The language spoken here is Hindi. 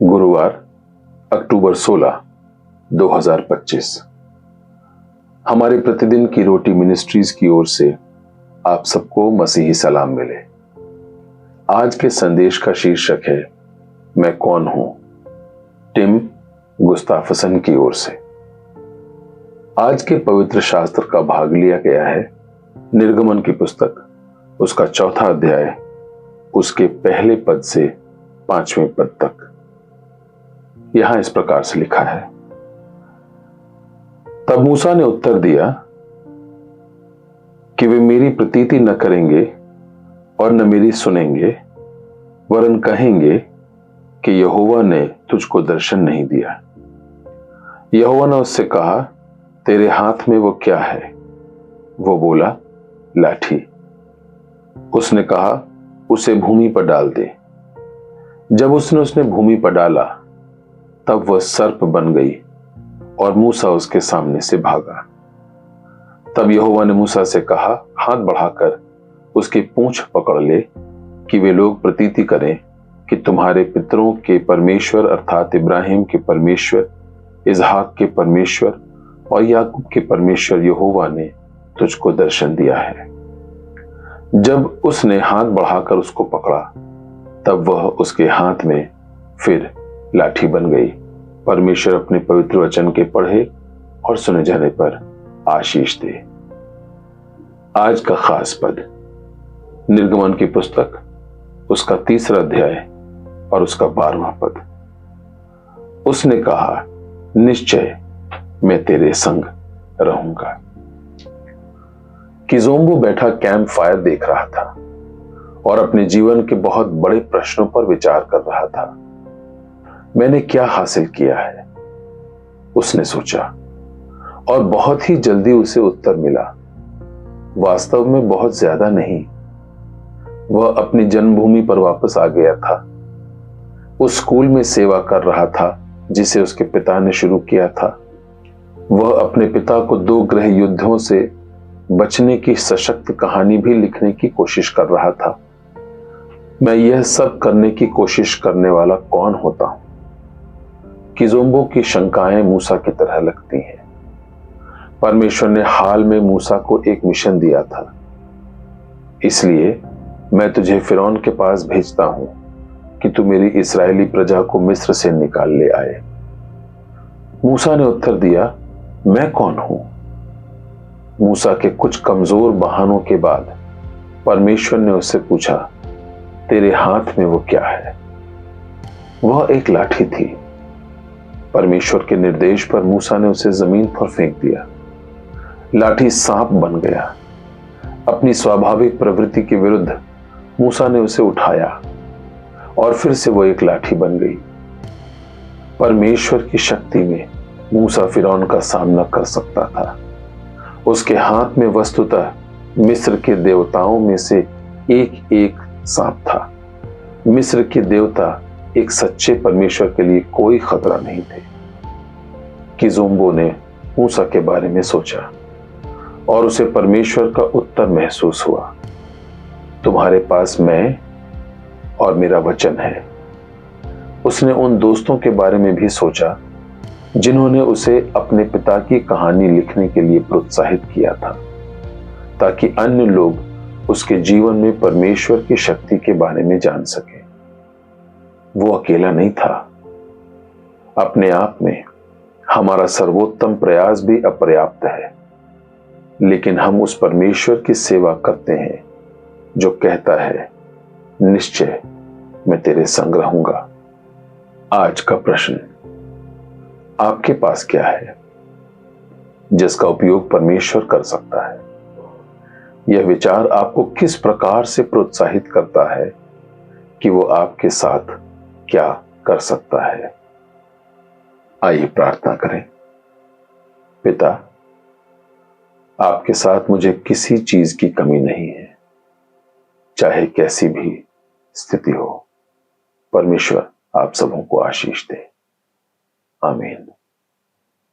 गुरुवार अक्टूबर 16, 2025। हमारे प्रतिदिन की रोटी मिनिस्ट्रीज की ओर से आप सबको मसीही सलाम मिले। आज के संदेश का शीर्षक है मैं कौन हूं, टिम गुस्ताफसन की ओर से। आज के पवित्र शास्त्र का भाग लिया गया है निर्गमन की पुस्तक, उसका 4था अध्याय, उसके पहले पद से 5वें पद तक। यहां इस प्रकार से लिखा है, तब मूसा ने उत्तर दिया कि वे मेरी प्रतीति न करेंगे और न मेरी सुनेंगे, वरन कहेंगे कि यहोवा ने तुझको दर्शन नहीं दिया। यहोवा ने उससे कहा, तेरे हाथ में वो क्या है? वो बोला, लाठी। उसने कहा, उसे भूमि पर डाल दे। जब उसने भूमि पर डाला, तब वह सर्प बन गई और मूसा उसके सामने से भागा। तब यहोवा ने मूसा से कहा, हाथ बढ़ाकर उसकी पूंछ पकड़ ले कि वे लोग प्रतीति करें कि तुम्हारे पितरों के परमेश्वर अर्थात इब्राहिम के परमेश्वर, इसहाक के परमेश्वर और याकूब के परमेश्वर यहोवा ने तुझको दर्शन दिया है। जब उसने हाथ बढ़ाकर उसको पकड़ा, तब वह उसके हाथ में फिर लाठी बन गई। परमेश्वर अपने पवित्र वचन के पढ़े और सुने जाने पर आशीष दे। आज का खास पद निर्गमन की पुस्तक, उसका 3रा अध्याय और उसका 12वां पद। उसने कहा, निश्चय मैं तेरे संग रहूंगा। किजोम्बो बैठा कैंप फायर देख रहा था और अपने जीवन के बहुत बड़े प्रश्नों पर विचार कर रहा था। मैंने क्या हासिल किया है, उसने सोचा, और बहुत ही जल्दी उसे उत्तर मिला। वास्तव में बहुत ज्यादा नहीं। वह अपनी जन्मभूमि पर वापस आ गया था। उस स्कूल में सेवा कर रहा था जिसे उसके पिता ने शुरू किया था। वह अपने पिता को 2 गृह युद्धों से बचने की सशक्त कहानी भी लिखने की कोशिश कर रहा था। मैं यह सब करने की कोशिश करने वाला कौन होता हूं? किजोम्बो की शंकाएं मूसा की तरह लगती हैं। परमेश्वर ने हाल में मूसा को एक मिशन दिया था, इसलिए मैं तुझे फिरौन के पास भेजता हूं कि तू मेरी इस्राएली प्रजा को मिस्र से निकाल ले आए। मूसा ने उत्तर दिया, मैं कौन हूं? मूसा के कुछ कमजोर बहानों के बाद परमेश्वर ने उससे पूछा, तेरे हाथ में वो क्या है? वह एक लाठी थी। परमेश्वर के निर्देश पर मूसा ने उसे जमीन पर फेंक दिया। लाठी सांप बन गया। अपनी स्वाभाविक प्रवृत्ति के विरुद्ध मूसा ने उसे उठाया और फिर से वो एक लाठी बन गई। परमेश्वर की शक्ति में मूसा फिरौन का सामना कर सकता था। उसके हाथ में वस्तुतः मिस्र के देवताओं में से एक सांप था। मिस्र के देवता एक सच्चे परमेश्वर के लिए कोई खतरा नहीं थे। किजोम्बो ने मूसा के बारे में सोचा और उसे परमेश्वर का उत्तर महसूस हुआ, तुम्हारे पास मैं और मेरा वचन है। उसने उन दोस्तों के बारे में भी सोचा जिन्होंने उसे अपने पिता की कहानी लिखने के लिए प्रोत्साहित किया था, ताकि अन्य लोग उसके जीवन में परमेश्वर की शक्ति के बारे में जान सके। वो अकेला नहीं था। अपने आप में हमारा सर्वोत्तम प्रयास भी अपर्याप्त है, लेकिन हम उस परमेश्वर की सेवा करते हैं जो कहता है, निश्चय मैं तेरे संग रहूंगा। आज का प्रश्न, आपके पास क्या है जिसका उपयोग परमेश्वर कर सकता है? यह विचार आपको किस प्रकार से प्रोत्साहित करता है कि वो आपके साथ क्या कर सकता है? आइए प्रार्थना करें। पिता, आपके साथ मुझे किसी चीज की कमी नहीं है, चाहे कैसी भी स्थिति हो। परमेश्वर आप सबों को आशीष दे। आमीन।